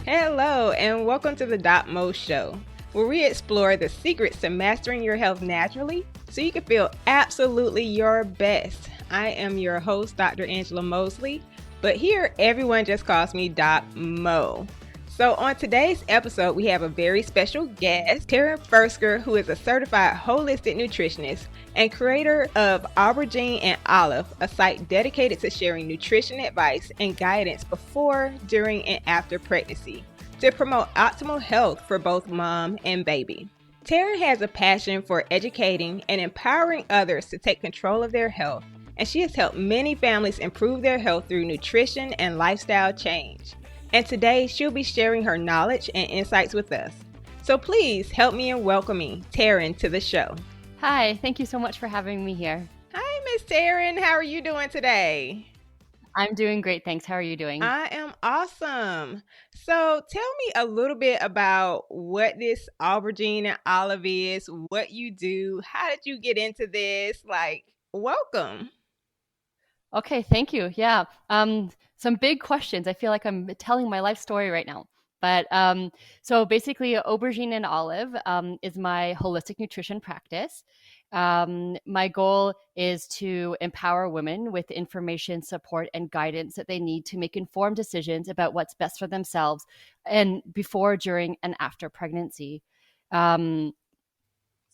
Hello, and welcome to the DocMo Show, where we explore the secrets to mastering your health naturally so you can feel absolutely your best. I am your host, Dr. Angela Mosley, but here everyone just calls me Doc Mo. So on today's episode, we have a very special guest, Taryn Firkser, who is a certified holistic nutritionist and creator of Aubergine and Olive, a site dedicated to sharing nutrition advice and guidance before, during, and after pregnancy to promote optimal health for both mom and baby. Taryn has a passion for educating and empowering others to take control of their health, and she has helped many families improve their health through nutrition and lifestyle change. And today, she'll be sharing her knowledge and insights with us. So please help me in welcoming Taryn to the show. Hi, thank you so much for having me here. Hi, Miss Taryn. How are you doing today? I'm doing great, thanks. How are you doing? I am awesome. So tell me a little bit about what this Aubergine and Olive is, what you do, how did you get into this? Welcome. Okay, thank you. Yeah, some big questions. I feel like I'm telling my life story right now. But so basically, Aubergine and Olive is my holistic nutrition practice. My goal is to empower women with information, support, and guidance that they need to make informed decisions about what's best for themselves and before, during, and after pregnancy.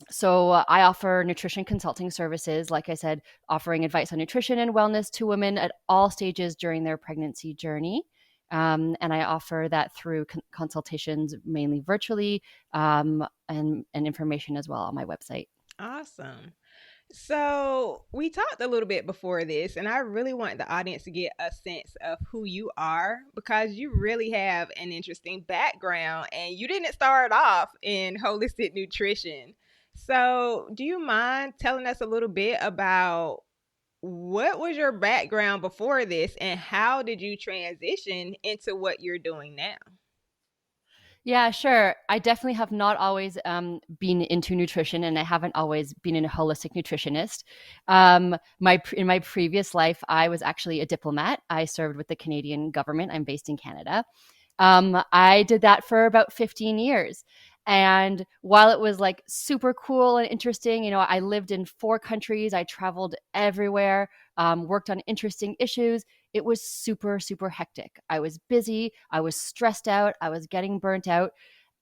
So I offer nutrition consulting services, like I said, offering advice on nutrition and wellness to women at all stages during their pregnancy journey. And I offer that through consultations, mainly virtually, and information as well on my website. Awesome. So we talked a little bit before this, and I really want the audience to get a sense of who you are because you really have an interesting background and you didn't start off in holistic nutrition. So do you mind telling us a little bit about what was your background before this and how did you transition into what you're doing now? Yeah, sure. I definitely have not always been into nutrition, and I haven't always been a holistic nutritionist. In my previous life, I was actually a diplomat. I served with the Canadian government. I'm based in Canada. I did that for about 15 years. And while it was like super cool and interesting, I lived in 4 countries. I traveled everywhere, worked on interesting issues. It was super, super hectic. I was busy. I was stressed out. I was getting burnt out.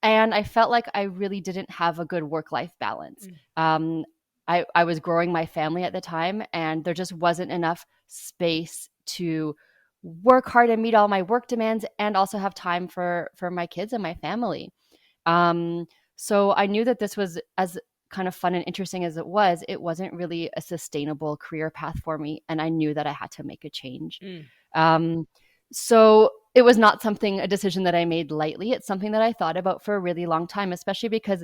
And I felt like I really didn't have a good work-life balance. I was growing my family at the time, and there just wasn't enough space to work hard and meet all my work demands and also have time for my kids and my family. So I knew that this was as kind of fun and interesting as it wasn't really a sustainable career path for me. And I knew that I had to make a change. So it was not a decision that I made lightly. It's something that I thought about for a really long time, especially because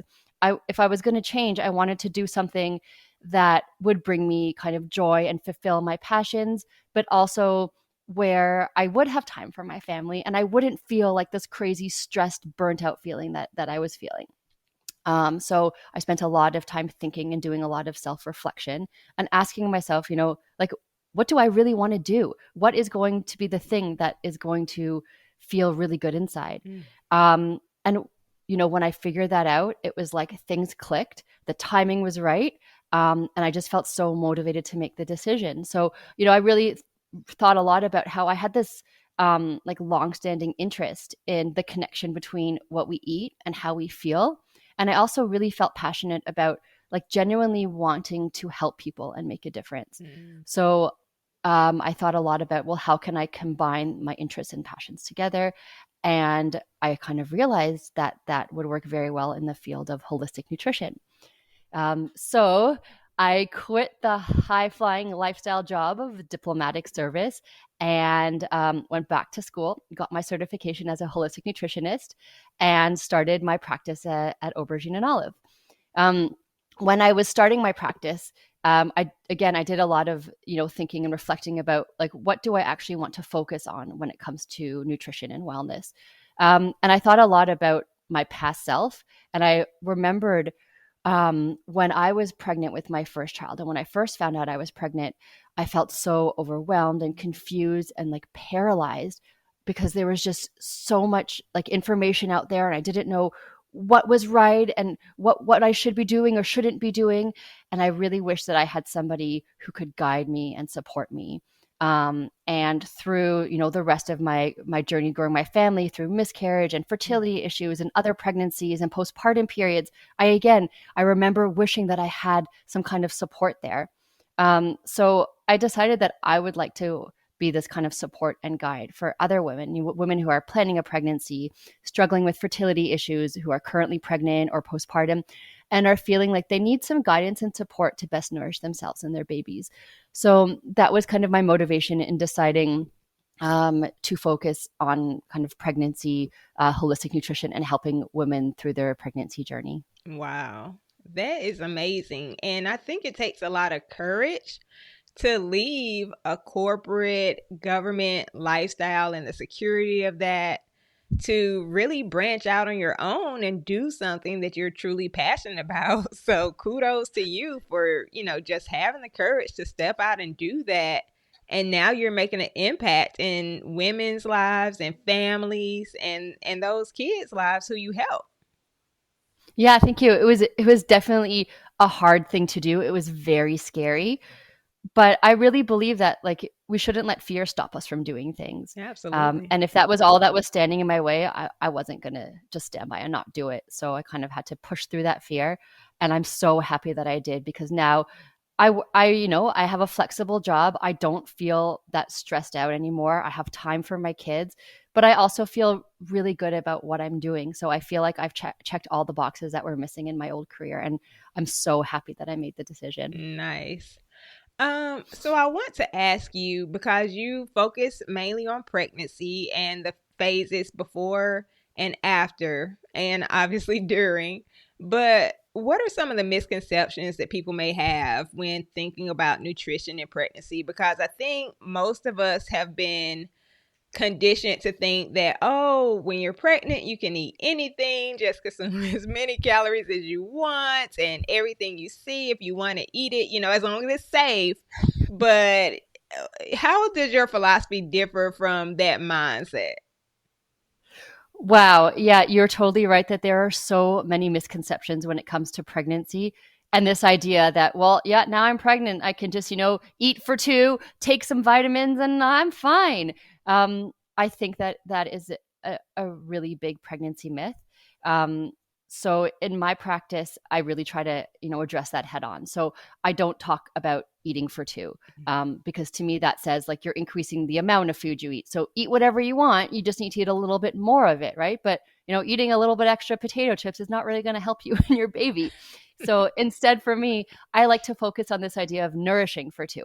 if I was going to change, I wanted to do something that would bring me kind of joy and fulfill my passions, but also where I would have time for my family and I wouldn't feel like this crazy stressed, burnt out feeling that I was feeling. So I spent a lot of time thinking and doing a lot of self-reflection and asking myself, what do I really want to do? What is going to be the thing that is going to feel really good inside? And when I figured that out, it was like things clicked. The timing was right. And I just felt so motivated to make the decision. So, I really thought a lot about how I had this longstanding interest in the connection between what we eat and how we feel. And I also really felt passionate about genuinely wanting to help people and make a difference. So I thought a lot about, well, how can I combine my interests and passions together? And I kind of realized that would work very well in the field of holistic nutrition. So I quit the high-flying lifestyle job of diplomatic service and went back to school, got my certification as a holistic nutritionist, and started my practice at Aubergine and Olive. When I was starting my practice, I did a lot of thinking and reflecting about what do I actually want to focus on when it comes to nutrition and wellness, and I thought a lot about my past self, and I remembered when I was pregnant with my first child, and when I first found out I was pregnant, I felt so overwhelmed and confused and paralyzed because there was just so much like information out there, and I didn't know what was right and what I should be doing or shouldn't be doing. And I really wish that I had somebody who could guide me and support me. And through, the rest of my journey growing my family, through miscarriage and fertility issues and other pregnancies and postpartum periods, I remember wishing that I had some kind of support there. So I decided that I would like to be this kind of support and guide for other women, women who are planning a pregnancy, struggling with fertility issues, who are currently pregnant or postpartum, and are feeling like they need some guidance and support to best nourish themselves and their babies. So that was kind of my motivation in deciding to focus on kind of pregnancy, holistic nutrition, and helping women through their pregnancy journey. Wow. That is amazing. And I think it takes a lot of courage to leave a corporate government lifestyle and the security of that to really branch out on your own and do something that you're truly passionate about. So kudos to you for, just having the courage to step out and do that. And now you're making an impact in women's lives and families and those kids' lives who you help. Yeah, thank you. It was definitely a hard thing to do. It was very scary, but I really believe that like we shouldn't let fear stop us from doing things. Absolutely. And if that was all that was standing in my way, I wasn't going to just stand by and not do it. So I kind of had to push through that fear. And I'm so happy that I did, because now I have a flexible job. I don't feel that stressed out anymore. I have time for my kids, but I also feel really good about what I'm doing. So I feel like I've checked all the boxes that were missing in my old career. And I'm so happy that I made the decision. Nice. So I want to ask you, because you focus mainly on pregnancy and the phases before and after, and obviously during, but what are some of the misconceptions that people may have when thinking about nutrition and pregnancy? Because I think most of us have been conditioned to think that, oh, when you're pregnant, you can eat anything, just consume as many calories as you want, and everything you see, if you want to eat it, as long as it's safe. But how does your philosophy differ from that mindset? Wow. Yeah, you're totally right that there are so many misconceptions when it comes to pregnancy. And this idea that, well, yeah, now I'm pregnant. I can just, eat for two, take some vitamins, and I'm fine. I think that that is a really big pregnancy myth. Um, so in my practice, I really try to, address that head on. So I don't talk about eating for two, because to me that says like you're increasing the amount of food you eat. So eat whatever you want. You just need to eat a little bit more of it, right? But eating a little bit extra potato chips is not really going to help you and your baby. So instead, for me, I like to focus on this idea of nourishing for two.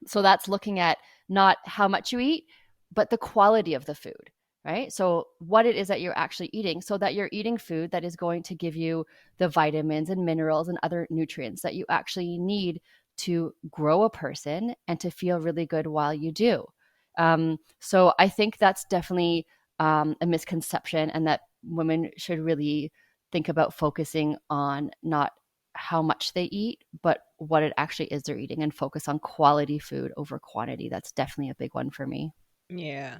So that's looking at not how much you eat, but the quality of the food, right? So what it is that you're actually eating, so that you're eating food that is going to give you the vitamins and minerals and other nutrients that you actually need to grow a person and to feel really good while you do. So I think that's definitely a misconception, and that women should really think about focusing on not how much they eat, but what it actually is they're eating, and focus on quality food over quantity. That's definitely a big one for me. Yeah,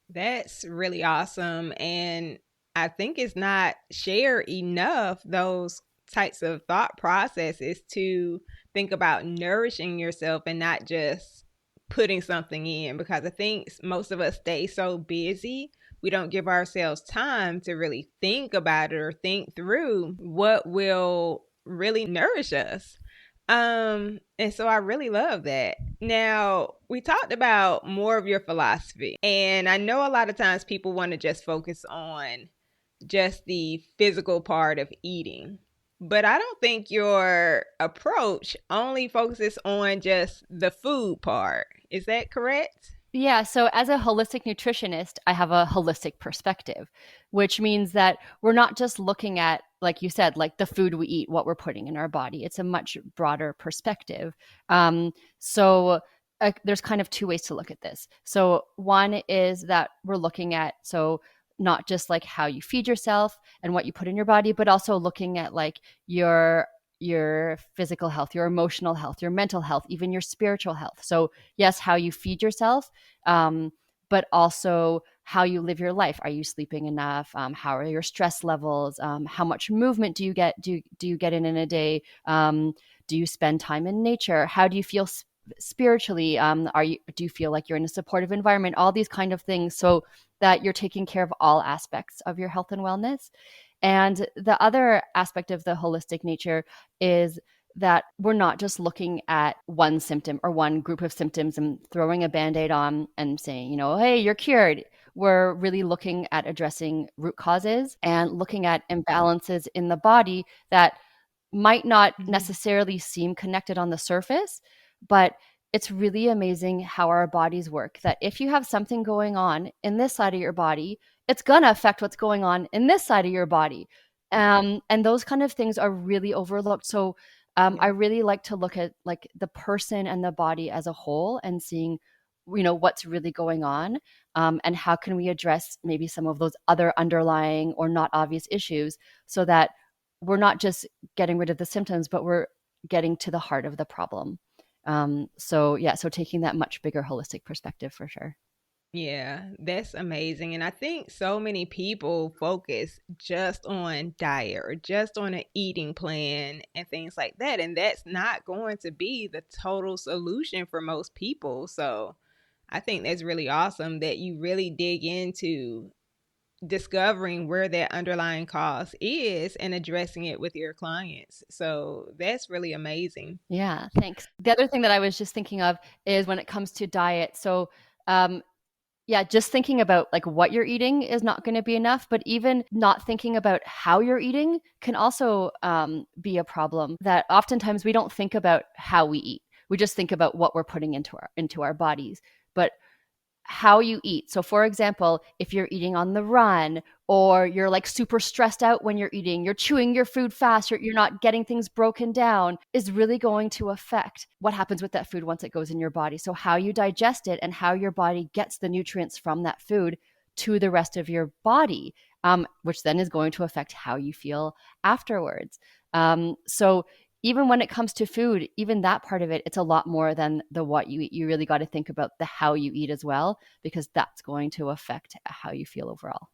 that's really awesome. And I think it's not shared enough, those types of thought processes, to think about nourishing yourself and not just putting something in. Because I think most of us stay so busy, we don't give ourselves time to really think about it or think through what will really nourish us. And so I really love that. Now, we talked about more of your philosophy, and I know a lot of times people want to just focus on just the physical part of eating. But I don't think your approach only focuses on just the food part. Is that correct? Yeah, so as a holistic nutritionist, I have a holistic perspective, which means that we're not just looking at, like you said, like the food we eat, what we're putting in our body. It's a much broader perspective. So there's kind of two ways to look at this. So one is that we're looking at, so not just like how you feed yourself and what you put in your body, but also looking at like your physical health, your emotional health, your mental health, even your spiritual health. So yes, how you feed yourself, but also how you live your life. Are you sleeping enough? How are your stress levels? How much movement do you get? Do you get in a day? Do you spend time in nature? How do you feel spiritually? Do you feel like you're in a supportive environment? All these kind of things, so that you're taking care of all aspects of your health and wellness. And the other aspect of the holistic nature is that we're not just looking at one symptom or one group of symptoms and throwing a band-aid on and saying, hey, you're cured. We're really looking at addressing root causes and looking at imbalances in the body that might not necessarily seem connected on the surface, but it's really amazing how our bodies work. That if you have something going on in this side of your body, it's going to affect what's going on in this side of your body. And those kind of things are really overlooked. So I really like to look at like the person and the body as a whole and seeing, what's really going on, and how can we address maybe some of those other underlying or not obvious issues, so that we're not just getting rid of the symptoms, but we're getting to the heart of the problem. So taking that much bigger holistic perspective for sure. Yeah, that's amazing. And I think so many people focus just on diet or just on an eating plan and things like that. And that's not going to be the total solution for most people. So I think that's really awesome that you really dig into discovering where that underlying cause is and addressing it with your clients. So that's really amazing. Yeah, thanks. The other thing that I was just thinking of is when it comes to diet. So, just thinking about like what you're eating is not going to be enough, but even not thinking about how you're eating can also be a problem. That oftentimes we don't think about how we eat. We just think about what we're putting into our bodies. But how you eat. So for example, if you're eating on the run, or you're like super stressed out when you're eating, you're chewing your food fast, you're not getting things broken down, is really going to affect what happens with that food once it goes in your body. So how you digest it and how your body gets the nutrients from that food to the rest of your body, which then is going to affect how you feel afterwards. So even when it comes to food, even that part of it, it's a lot more than the what you eat. You really got to think about the how you eat as well, because that's going to affect how you feel overall.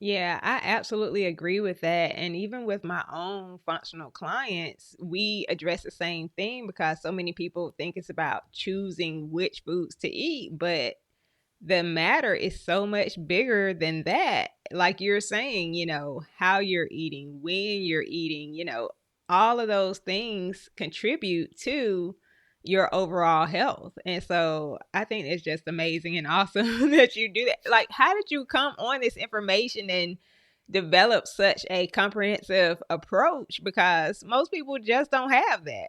Yeah, I absolutely agree with that. And even with my own functional clients, we address the same thing because so many people think it's about choosing which foods to eat. But the matter is so much bigger than that. Like you're saying, how you're eating, when you're eating, all of those things contribute to your overall health. And so I think it's just amazing and awesome that you do that. Like, how did you come on this information and develop such a comprehensive approach? Because most people just don't have that.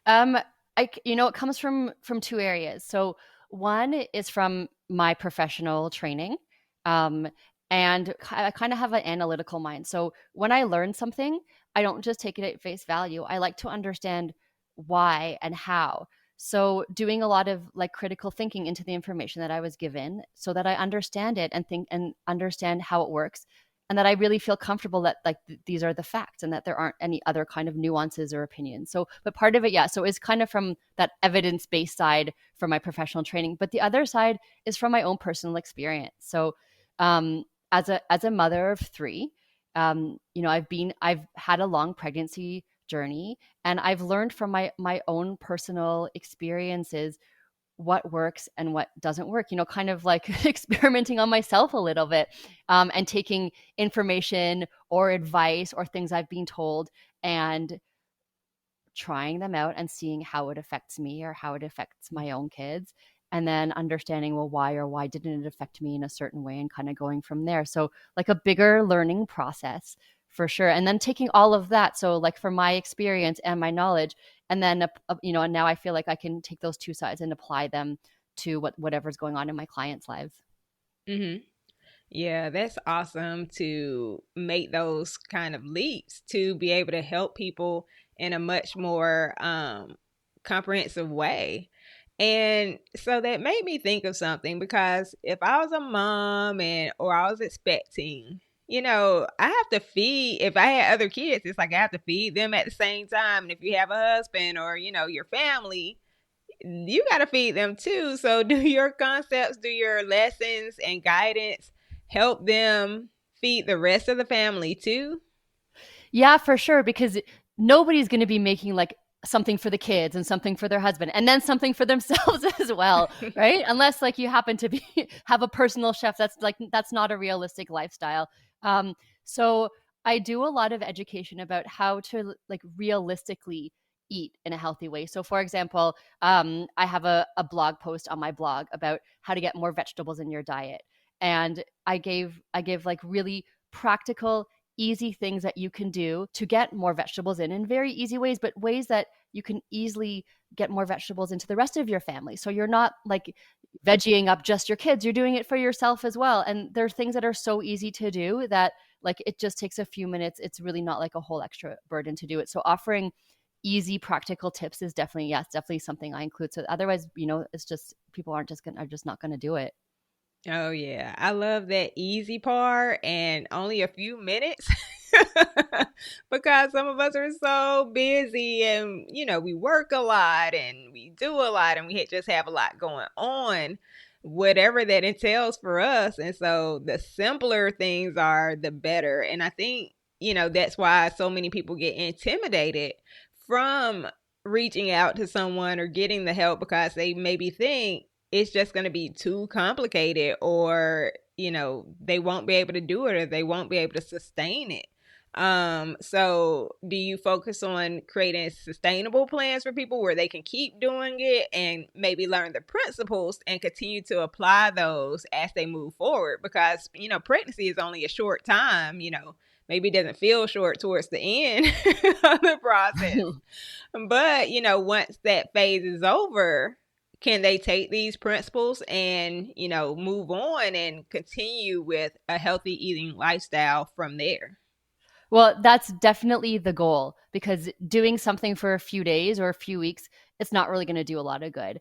Um, it comes from two areas. So one is from my professional training, um, and I kind of have an analytical mind. So when I learn something, I don't just take it at face value. I like to understand why and how. So doing a lot of like critical thinking into the information that I was given, so that I understand it and think and understand how it works, and that I really feel comfortable that like these are the facts and that there aren't any other kind of nuances or opinions. So, but part of it, so it's kind of from that evidence-based side from my professional training, but the other side is from my own personal experience. So, as a mother of three, I've had a long pregnancy journey, and I've learned from my own personal experiences what works and what doesn't work, kind of like experimenting on myself a little bit, and taking information or advice or things I've been told and trying them out and seeing how it affects me or how it affects my own kids. And then understanding, well, why or why didn't it affect me in a certain way, and kind of going from there. So like a bigger learning process for sure. And then taking all of that. So like from my experience and my knowledge, and then, and now I feel like I can take those two sides and apply them to whatever's going on in my clients' lives. Mm-hmm. Yeah, that's awesome to make those kind of leaps to be able to help people in a much more comprehensive way. And so that made me think of something, because if I was a mom or I was expecting, I have to feed. If I had other kids, it's like I have to feed them at the same time. And if you have a husband or, your family, you got to feed them too. So do your concepts, do your lessons and guidance help them feed the rest of the family too? Yeah, for sure. Because nobody's going to be making like something for the kids and something for their husband and then something for themselves as well, right? Unless like you happen to be have a personal chef. That's not a realistic lifestyle. So I do a lot of education about how to like realistically eat in a healthy way. So for example, I have a blog post on my blog about how to get more vegetables in your diet. And I give like really practical, easy things that you can do to get more vegetables in very easy ways, but ways that you can easily get more vegetables into the rest of your family. So you're not like veggieing up just your kids, you're doing it for yourself as well. And there's things that are so easy to do that like it just takes a few minutes. It's really not like a whole extra burden to do it. So offering easy practical tips is definitely, yes, definitely something I include. So otherwise, it's just people are just not going to do it. Oh yeah, I love that easy part and only a few minutes because some of us are so busy and we work a lot and we do a lot and we just have a lot going on, whatever that entails for us. And so the simpler things are the better. And I think, that's why so many people get intimidated from reaching out to someone or getting the help because they maybe think it's just going to be too complicated or they won't be able to do it or they won't be able to sustain it. So do you focus on creating sustainable plans for people where they can keep doing it and maybe learn the principles and continue to apply those as they move forward? Because pregnancy is only a short time. Maybe it doesn't feel short towards the end of the process, but once that phase is over, can they take these principles and move on and continue with a healthy eating lifestyle from there? Well, that's definitely the goal because doing something for a few days or a few weeks, it's not really going to do a lot of good.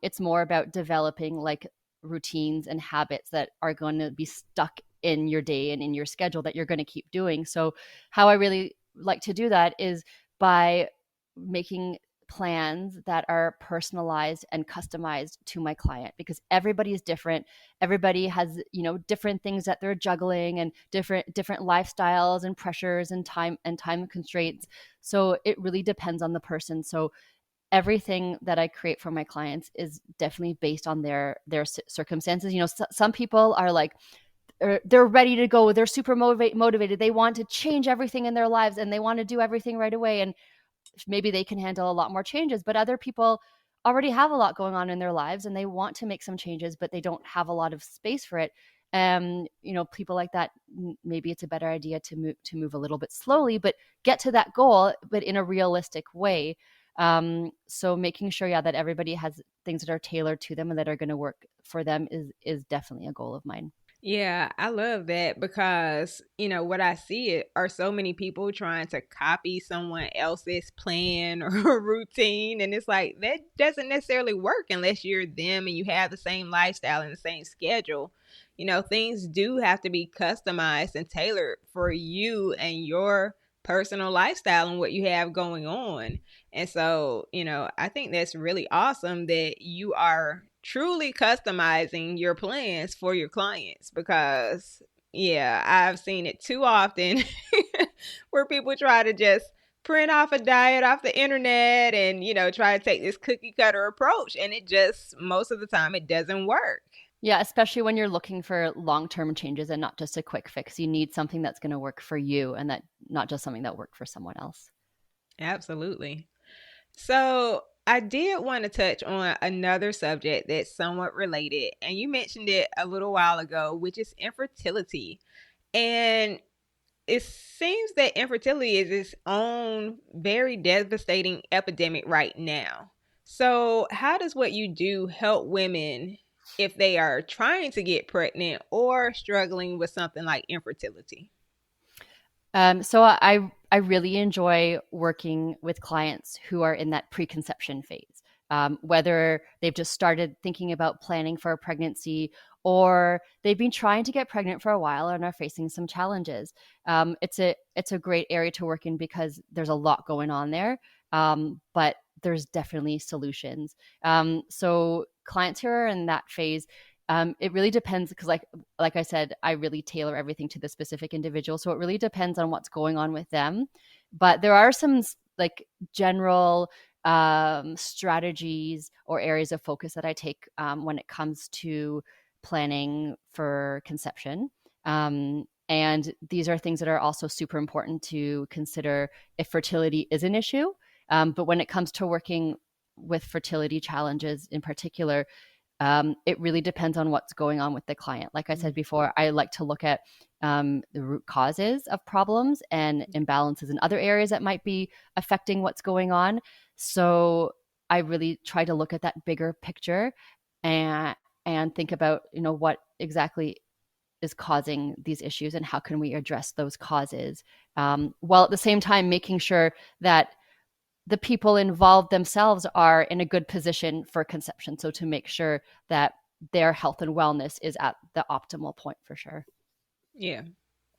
It's more about developing like routines and habits that are going to be stuck in your day and in your schedule that you're going to keep doing. So, how I really like to do that is by making plans that are personalized and customized to my client because everybody is different. Everybody has different things that they're juggling and different lifestyles and pressures and time constraints. So it really depends on the person. So everything that I create for my clients is definitely based on their circumstances. Some people are like they're ready to go, they're super motivated, they want to change everything in their lives and they want to do everything right away, and maybe they can handle a lot more changes. But other people already have a lot going on in their lives and they want to make some changes, but they don't have a lot of space for it. People like that, maybe it's a better idea to move a little bit slowly, but get to that goal, but in a realistic way. So making sure, yeah, that everybody has things that are tailored to them and that are going to work for them is definitely a goal of mine. Yeah, I love that because, what I see are so many people trying to copy someone else's plan or routine. And it's like, that doesn't necessarily work unless you're them and you have the same lifestyle and the same schedule. Things do have to be customized and tailored for you and your personal lifestyle and what you have going on. And so, I think that's really awesome that you are truly customizing your plans for your clients because, yeah, I've seen it too often where people try to just print off a diet off the internet and, try to take this cookie cutter approach. And it just, most of the time, it doesn't work. Yeah, especially when you're looking for long-term changes and not just a quick fix. You need something that's going to work for you and that not just something that worked for someone else. Absolutely. So I did want to touch on another subject that's somewhat related, and you mentioned it a little while ago, which is infertility. And it seems that infertility is its own very devastating epidemic right now. So, how does what you do help women if they are trying to get pregnant or struggling with something like infertility? So I really enjoy working with clients who are in that preconception phase, whether they've just started thinking about planning for a pregnancy or they've been trying to get pregnant for a while and are facing some challenges. It's a great area to work in because there's a lot going on there, but there's definitely solutions. So clients who are in that phase, it really depends because like I said, I really tailor everything to the specific individual. So it really depends on what's going on with them. But there are some like general strategies or areas of focus that I take when it comes to planning for conception. And these are things that are also super important to consider if fertility is an issue. But when it comes to working with fertility challenges in particular, it really depends on what's going on with the client. Like I said before, I like to look at the root causes of problems and imbalances in other areas that might be affecting what's going on. So I really try to look at that bigger picture and think about, what exactly is causing these issues and how can we address those causes, while at the same time making sure that the people involved themselves are in a good position for conception. So to make sure that their health and wellness is at the optimal point for sure. Yeah.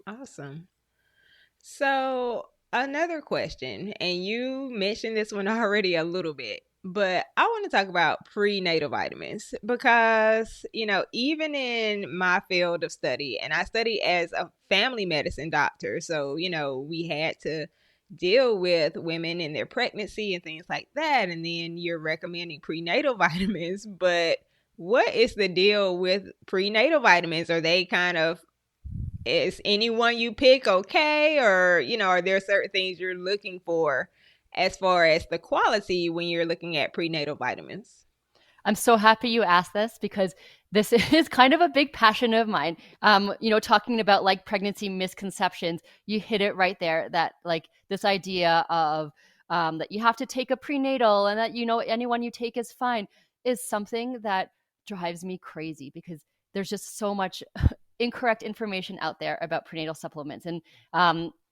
Awesome. So, another question, and you mentioned this one already a little bit, but I want to talk about prenatal vitamins because, even in my field of study, and I study as a family medicine doctor, so, we had to deal with women in their pregnancy and things like that. And then you're recommending prenatal vitamins, but what is the deal with prenatal vitamins? Are they kind of, is anyone you pick okay, or are there certain things you're looking for as far as the quality when you're looking at prenatal vitamins? I'm so happy you asked this because this is kind of a big passion of mine. Talking about like pregnancy misconceptions, you hit it right there. That like this idea of that you have to take a prenatal and that anyone you take is fine is something that drives me crazy because there's just so much incorrect information out there about prenatal supplements. And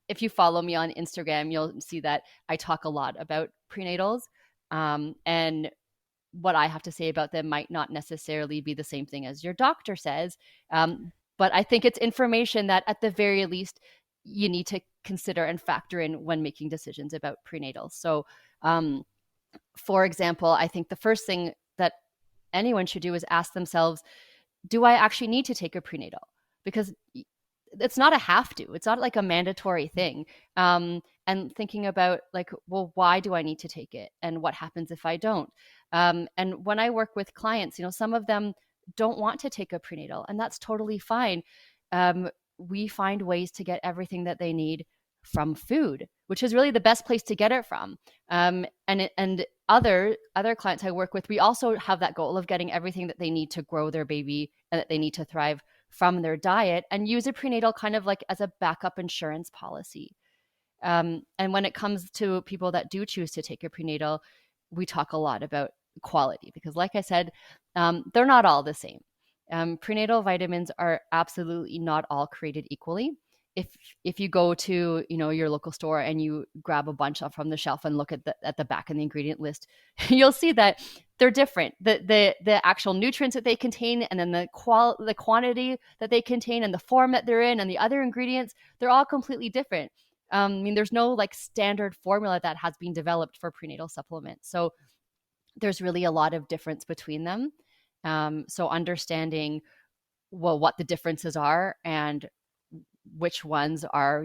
if you follow me on Instagram, you'll see that I talk a lot about prenatals. And what I have to say about them might not necessarily be the same thing as your doctor says. But I think it's information that at the very least you need to consider and factor in when making decisions about prenatals. So, for example, I think the first thing that anyone should do is ask themselves, do I actually need to take a prenatal? Because it's not a have to, it's not like a mandatory thing. And thinking about like, well, why do I need to take it? And what happens if I don't? And when I work with clients, some of them don't want to take a prenatal, and that's totally fine. We find ways to get everything that they need from food, which is really the best place to get it from. And other clients I work with, we also have that goal of getting everything that they need to grow their baby and that they need to thrive from their diet, and use a prenatal kind of like as a backup insurance policy. And when it comes to people that do choose to take a prenatal, we talk a lot about quality because, like I said, they're not all the same. Prenatal vitamins are absolutely not all created equally. If you go to your local store and you grab a bunch from the shelf and look at the back of the ingredient list, you'll see that they're different. The actual nutrients that they contain, and then the quantity that they contain, and the form that they're in, and the other ingredients, they're all completely different. There's no like standard formula that has been developed for prenatal supplements. So there's really a lot of difference between them. So understanding what the differences are and which ones are,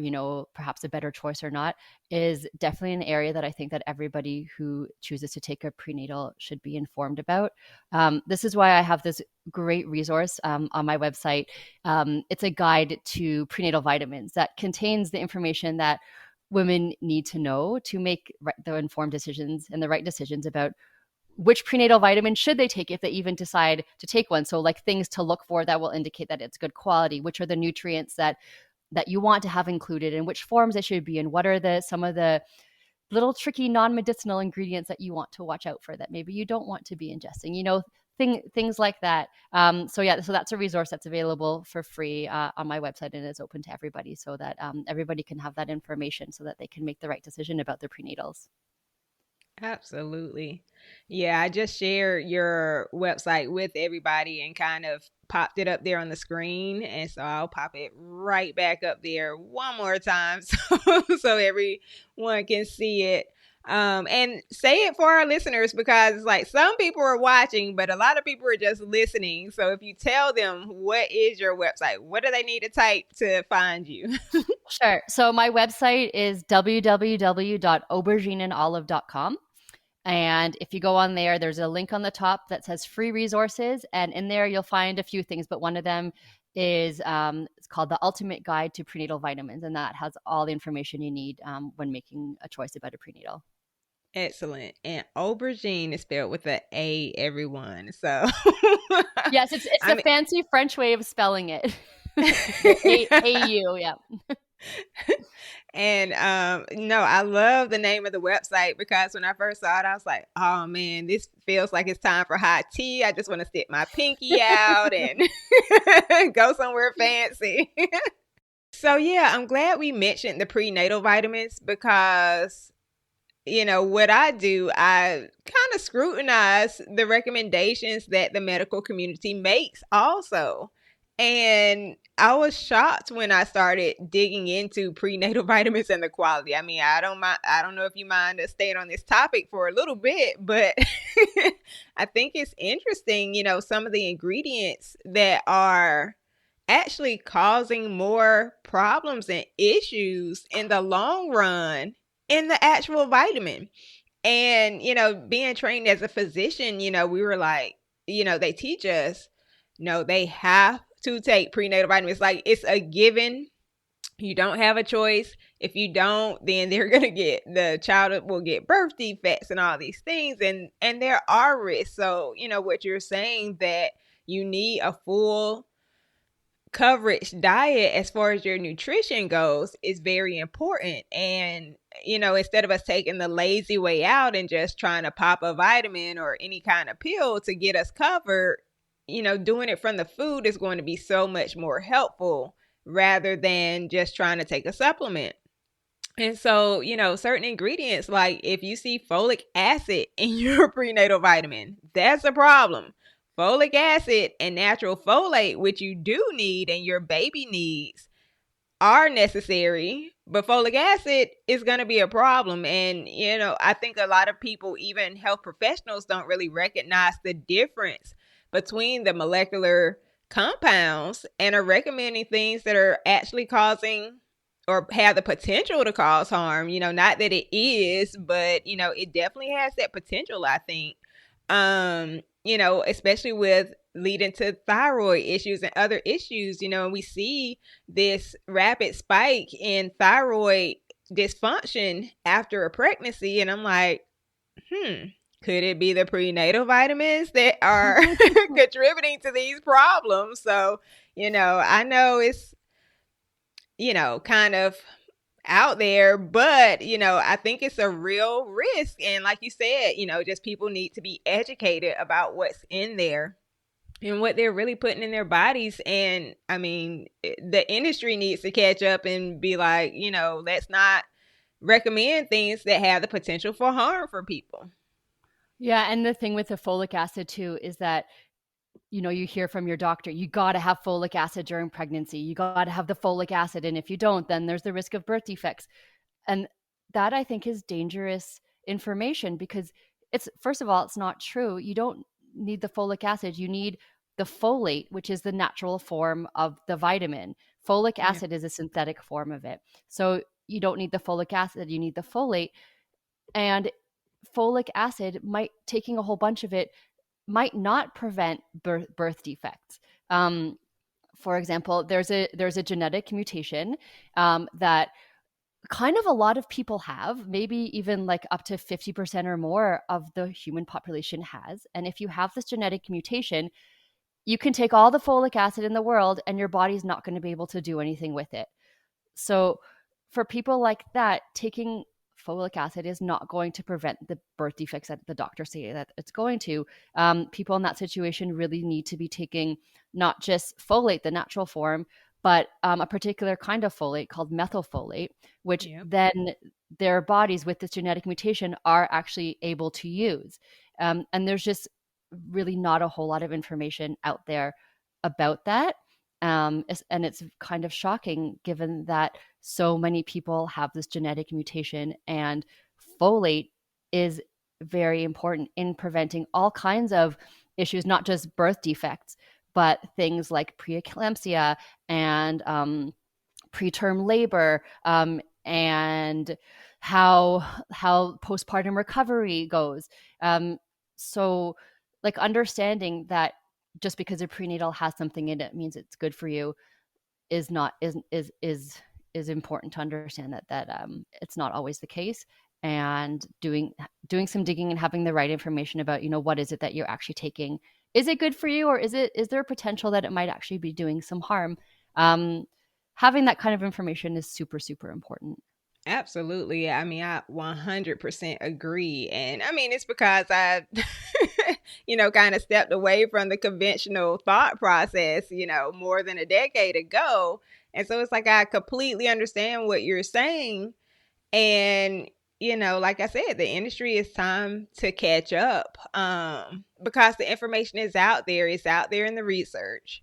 perhaps a better choice or not, is definitely an area that I think that everybody who chooses to take a prenatal should be informed about. This is why I have this great resource on my website. It's a guide to prenatal vitamins that contains the information that women need to know to make the informed decisions and the right decisions about which prenatal vitamin should they take if they even decide to take one. So like things to look for that will indicate that it's good quality, which are the nutrients that you want to have included, and which forms it should be in, what are some of the little tricky non-medicinal ingredients that you want to watch out for that maybe you don't want to be ingesting, things like that. So that's a resource that's available for free on my website, and is open to everybody so that everybody can have that information so that they can make the right decision about their prenatals. Absolutely. Yeah, I just shared your website with everybody and kind of popped it up there on the screen. And so I'll pop it right back up there one more time so everyone can see it. And say it for our listeners, because like some people are watching, but a lot of people are just listening. So if you tell them, what is your website? What do they need to type to find you? Sure. So my website is www.aubergineandolive.com. And if you go on there, there's a link on the top that says free resources. And in there, you'll find a few things. But one of them is it's called The Ultimate Guide to Prenatal Vitamins. And that has all the information you need when making a choice about a prenatal. Excellent. And aubergine is spelled with an A, everyone. So yes, it's the fancy French way of spelling it. A-U, yeah. And no, I love the name of the website, because when I first saw it, I was like, oh man, this feels like it's time for hot tea. I just want to stick my pinky out and go somewhere fancy. So yeah, I'm glad we mentioned the prenatal vitamins, because what I do, I kind of scrutinize the recommendations that the medical community makes also. And I was shocked when I started digging into prenatal vitamins and the quality. I mean, I don't know if you mind us staying on this topic for a little bit, but I think it's interesting, some of the ingredients that are actually causing more problems and issues in the long run in the actual vitamin. And, being trained as a physician, we were like, they teach us, no, they have to take prenatal vitamins. Like, it's a given. You don't have a choice. If you don't, then the child will get birth defects and all these things. And there are risks. So, what you're saying, that you need a full coverage diet as far as your nutrition goes, is very important. And instead of us taking the lazy way out and just trying to pop a vitamin or any kind of pill to get us covered, doing it from the food is going to be so much more helpful, rather than just trying to take a supplement. And so, certain ingredients, like if you see folic acid in your prenatal vitamin, that's a problem. Folic acid and natural folate, which you do need and your baby needs, are necessary, but folic acid is going to be a problem. And, I think a lot of people, even health professionals, don't really recognize the difference between the molecular compounds and are recommending things that are actually causing or have the potential to cause harm. Not that it is, but, it definitely has that potential, I think. Especially with leading to thyroid issues and other issues, and we see this rapid spike in thyroid dysfunction after a pregnancy. And I'm like, could it be the prenatal vitamins that are contributing to these problems? So, I know it's, kind of out there, but I think it's a real risk. And like you said, just people need to be educated about what's in there and what they're really putting in their bodies. And I mean, the industry needs to catch up and be like, let's not recommend things that have the potential for harm for people. Yeah, and the thing with the folic acid too is that you hear from your doctor, you got to have folic acid during pregnancy. You got to have the folic acid. And if you don't, then there's the risk of birth defects. And that, I think, is dangerous information, because first of all, it's not true. You don't need the folic acid. You need the folate, which is the natural form of the vitamin. Folic acid is a synthetic form of it. So you don't need the folic acid. You need the folate. And folic acid, taking a whole bunch of it, might not prevent birth defects. For example, there's a genetic mutation that kind of a lot of people have, maybe even like up to 50% or more of the human population has. And if you have this genetic mutation, you can take all the folic acid in the world and your body's not going to be able to do anything with it. So for people like that, taking folic acid is not going to prevent the birth defects that the doctors say that it's going to. People in that situation really need to be taking not just folate, the natural form, but a particular kind of folate called methylfolate, which then their bodies with this genetic mutation are actually able to use. And there's just really not a whole lot of information out there about that. And it's kind of shocking, given that so many people have this genetic mutation, and folate is very important in preventing all kinds of issues, not just birth defects, but things like preeclampsia and preterm labor, and how postpartum recovery goes. So, like, understanding that just because a prenatal has something in it means it's good for you is not is important to understand that it's not always the case, and doing some digging and having the right information about, what is it that you're actually taking. Is it good for you, or is there a potential that it might actually be doing some harm? um, Having that kind of information is super, super important. Absolutely. I mean, I 100% agree. And I mean, it's because I, kind of stepped away from the conventional thought process, more than a decade ago. And so it's like I completely understand what you're saying. And, like I said, the industry is time to catch up, because the information is out there. It's out there in the research.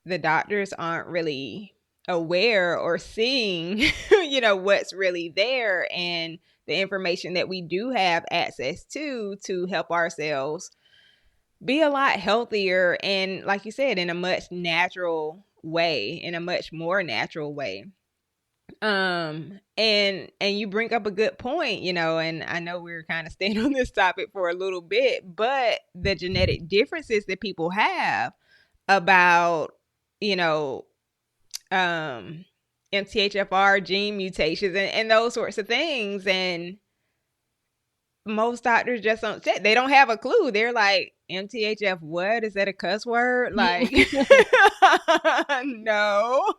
The doctors aren't really aware or seeing, what's really there, and the information that we do have access to help ourselves be a lot healthier, and like you said, in a much more natural way. And you bring up a good point, and I know we're kind of staying on this topic for a little bit, but the genetic differences that people have about, you know, MTHFR gene mutations and those sorts of things. And most doctors just don't say, they don't have a clue. They're like, MTHF, what? Is that a cuss word? Like, no.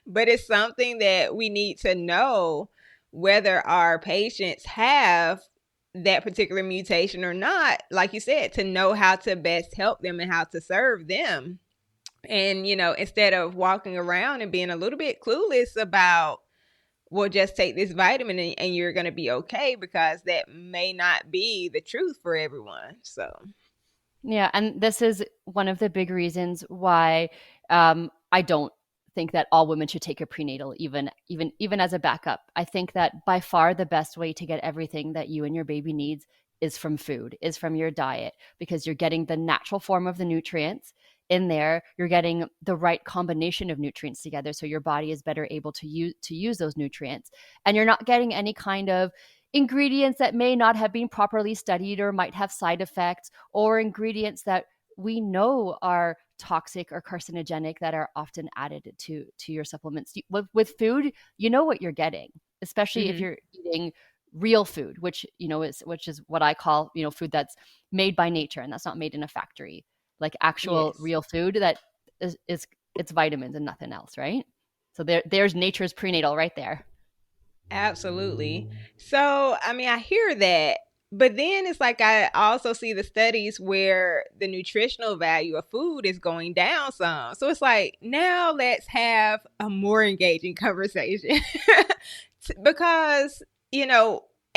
But it's something that we need to know whether our patients have that particular mutation or not, like you said, to know how to best help them and how to serve them. And, instead of walking around and being a little bit clueless about, well, just take this vitamin and you're going to be okay, because that may not be the truth for everyone. So, Yeah, and this is one of the big reasons why I don't think that all women should take a prenatal, even as a backup. I think that by far the best way to get everything that you and your baby needs is from food, is from your diet, because you're getting the natural form of the nutrients in there. You're getting the right combination of nutrients together, so your body is better able to use those nutrients, and you're not getting any kind of ingredients that may not have been properly studied or might have side effects, or ingredients that we know are toxic or carcinogenic that are often added to your supplements. With food, you know what you're getting, especially if you're eating real food, which is what I call, food that's made by nature and that's not made in a factory, like actual yes. real food that is it's vitamins and nothing else, right? So there's nature's prenatal right there. Absolutely. So, I mean, I hear that, but then it's like I also see the studies where the nutritional value of food is going down some. So it's like, now let's have a more engaging conversation. Because,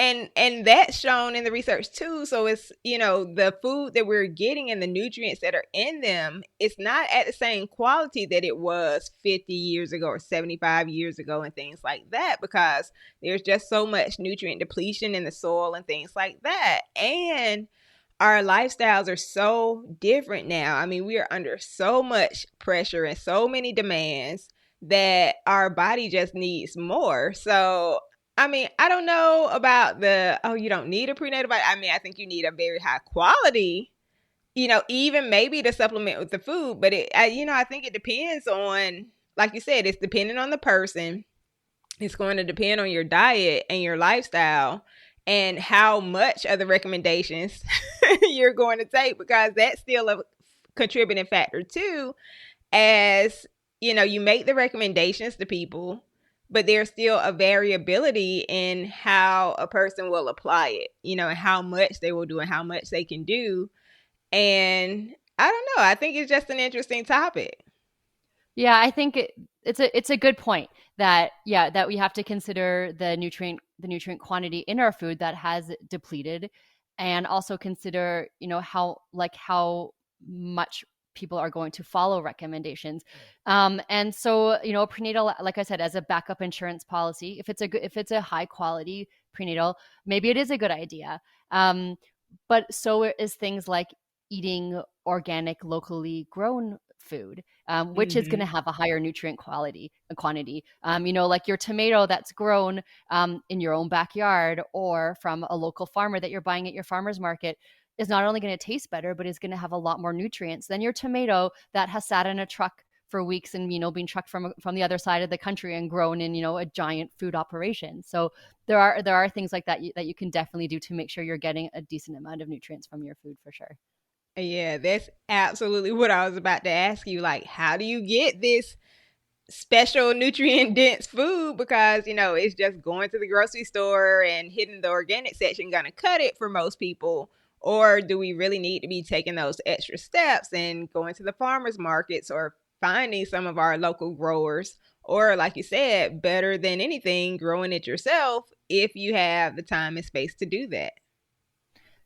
and that's shown in the research too. So it's, the food that we're getting and the nutrients that are in them, it's not at the same quality that it was 50 years ago or 75 years ago and things like that, because there's just so much nutrient depletion in the soil and things like that. And our lifestyles are so different now. I mean, we are under so much pressure and so many demands that our body just needs more. So, I mean, I don't know about you don't need a prenatal vitamin. I mean, I think you need a very high quality, even maybe to supplement with the food. But I think it depends on, like you said, it's dependent on the person. It's going to depend on your diet and your lifestyle and how much of the recommendations you're going to take, because that's still a contributing factor too. As you make the recommendations to people, but there's still a variability in how a person will apply it, and how much they will do and how much they can do. And I don't know. I think it's just an interesting topic. Yeah, I think it's a good point that, that we have to consider the nutrient quantity in our food that has depleted, and also consider, how much people are going to follow recommendations. And so, prenatal, like I said, as a backup insurance policy, if it's a high quality prenatal, maybe it is a good idea. But so is things like eating organic, locally grown food, which is going to Mm-hmm. have a higher nutrient quantity. Like your tomato that's grown in your own backyard or from a local farmer that you're buying at your farmer's market is not only going to taste better, but is going to have a lot more nutrients than your tomato that has sat in a truck for weeks and been trucked from the other side of the country and grown in a giant food operation. So there are things like that that you can definitely do to make sure you're getting a decent amount of nutrients from your food for sure. Yeah, that's absolutely what I was about to ask you. Like, how do you get this special nutrient dense food? Because, it's just going to the grocery store and hitting the organic section gonna cut it for most people. Or do we really need to be taking those extra steps and going to the farmers markets or finding some of our local growers? Or, like you said, better than anything, growing it yourself if you have the time and space to do that.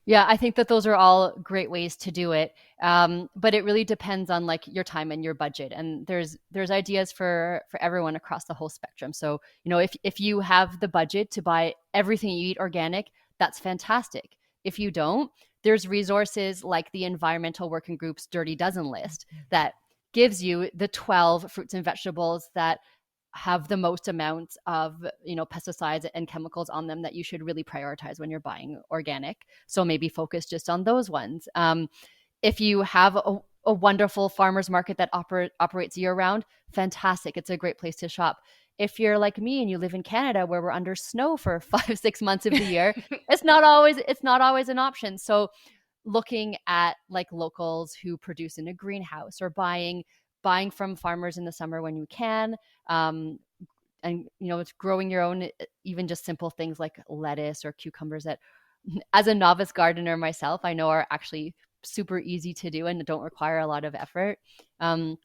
Yeah, I think that those are all great ways to do it. But it really depends on like your time and your budget. And there's ideas for everyone across the whole spectrum. So, if you have the budget to buy everything you eat organic, that's fantastic. If you don't, there's resources like the Environmental Working Group's Dirty Dozen list that gives you the 12 fruits and vegetables that have the most amounts of pesticides and chemicals on them that you should really prioritize when you're buying organic. So maybe focus just on those ones. If you have a wonderful farmers market that operates year round, fantastic, it's a great place to shop. If you're like me and you live in Canada where we're under snow for 5-6 months of the year, it's not always an option. So looking at like locals who produce in a greenhouse or buying from farmers in the summer when you can, and it's growing your own, even just simple things like lettuce or cucumbers that as a novice gardener myself I know are actually super easy to do and don't require a lot of effort. um,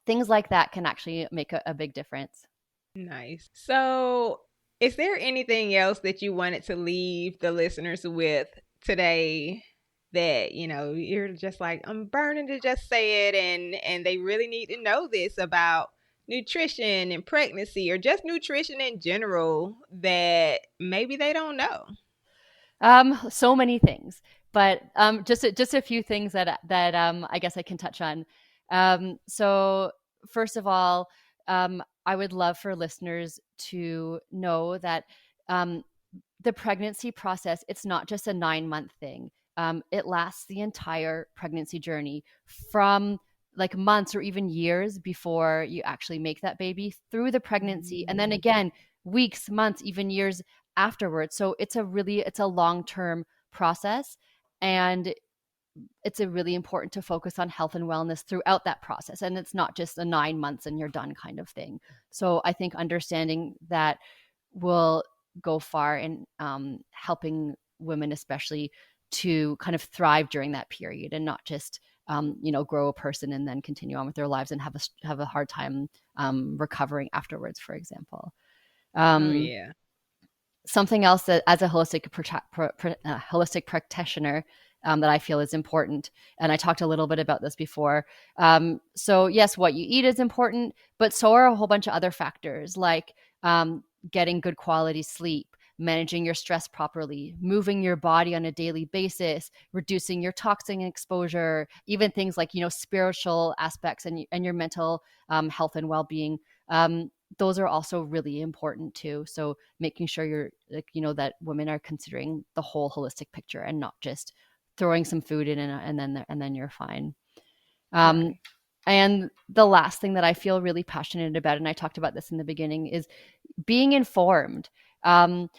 Things like that can actually make a big difference. Nice. So, is there anything else that you wanted to leave the listeners with today that, you're just like, I'm burning to just say it, and they really need to know this about nutrition and pregnancy or just nutrition in general that maybe they don't know? So many things, but just a few things that I guess I can touch on. So first of all, I would love for listeners to know that um, the pregnancy process, it's not just a 9-month thing. It lasts the entire pregnancy journey from like months or even years before you actually make that baby through the pregnancy. And then again, weeks, months, even years afterwards. So it's a long-term process. And it's a really important to focus on health and wellness throughout that process. And it's not just a 9 months and you're done kind of thing. So I think understanding that will go far in helping women, especially, to kind of thrive during that period and not just grow a person and then continue on with their lives and have a hard time recovering afterwards, for example. Oh, Um, yeah. Something else that as a holistic practitioner that I feel is important, and I talked a little bit about this before. So yes, what you eat is important, but so are a whole bunch of other factors like getting good quality sleep, managing your stress properly, moving your body on a daily basis, reducing your toxin exposure, even things like spiritual aspects and your mental health and well-being. Those are also really important too. So making sure you're like, that women are considering the whole holistic picture and not just throwing some food in and then you're fine. Um, Right. and the last thing that I feel really passionate about, and I talked about this in the beginning, is being informed. Um,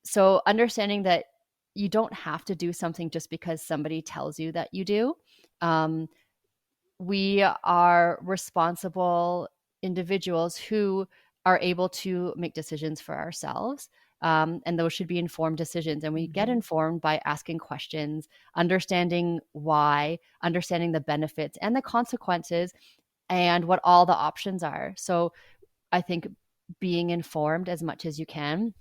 so understanding that you don't have to do something just because somebody tells you that you do. Um, we are responsible individuals who are able to make decisions for ourselves. And those should be informed decisions. And we get Mhm. informed by asking questions, understanding why, understanding the benefits and the consequences, and what all the options are. So I think being informed as much as you can,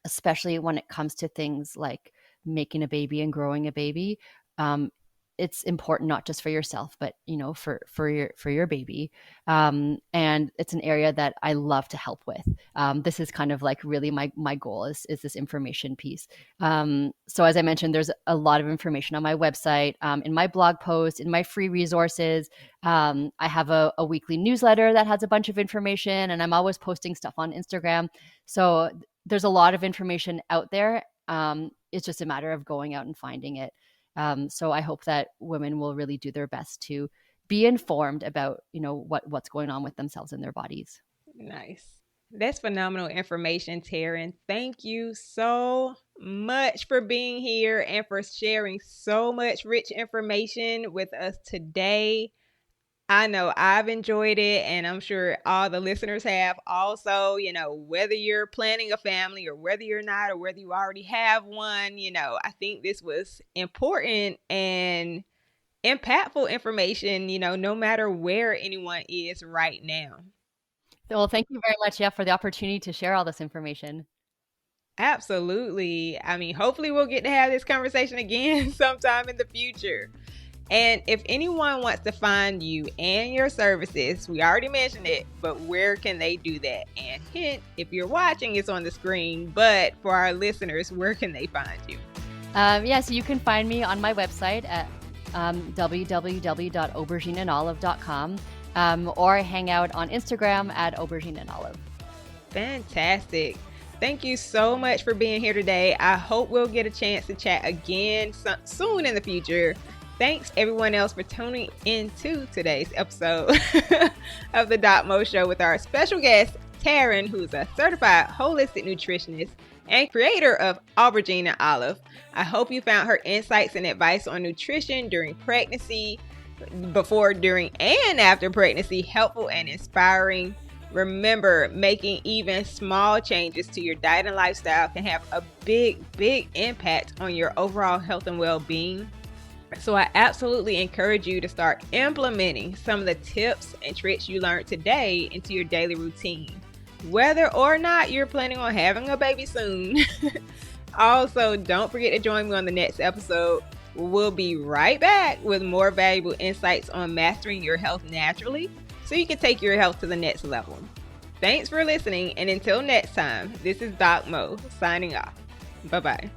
especially when it comes to things like making a baby and growing a baby, um, it's important not just for yourself, but for your baby. And it's an area that I love to help with. This is kind of like really my goal is this information piece. So as I mentioned, there's a lot of information on my website, in my blog post, in my free resources. I have a weekly newsletter that has a bunch of information, and I'm always posting stuff on Instagram. So there's a lot of information out there. It's just a matter of going out and finding it. So I hope that women will really do their best to be informed about, what's going on with themselves and their bodies. Nice. That's phenomenal information, Taryn. Thank you so much for being here and for sharing so much rich information with us today. I know I've enjoyed it, and I'm sure all the listeners have also. Whether you're planning a family or whether you're not, or whether you already have one, I think this was important and impactful information, no matter where anyone is right now. Well, thank you very much, for the opportunity to share all this information. Absolutely. I mean, hopefully we'll get to have this conversation again sometime in the future. And if anyone wants to find you and your services, we already mentioned it, but where can they do that? And hint, if you're watching, it's on the screen, but for our listeners, where can they find you? So you can find me on my website at www.aubergineandolive.com, or hang out on Instagram at Aubergine and Olive. Fantastic. Thank you so much for being here today. I hope we'll get a chance to chat again soon in the future. Thanks everyone else for tuning into today's episode of the DocMo Show with our special guest, Taryn, who's a certified holistic nutritionist and creator of Aubergine and Olive. I hope you found her insights and advice on nutrition during pregnancy, before, during, and after pregnancy helpful and inspiring. Remember, making even small changes to your diet and lifestyle can have a big impact on your overall health and well-being. So I absolutely encourage you to start implementing some of the tips and tricks you learned today into your daily routine, whether or not you're planning on having a baby soon. Also, don't forget to join me on the next episode. We'll be right back with more valuable insights on mastering your health naturally so you can take your health to the next level. Thanks for listening, and until next time, this is DocMo signing off. Bye-bye.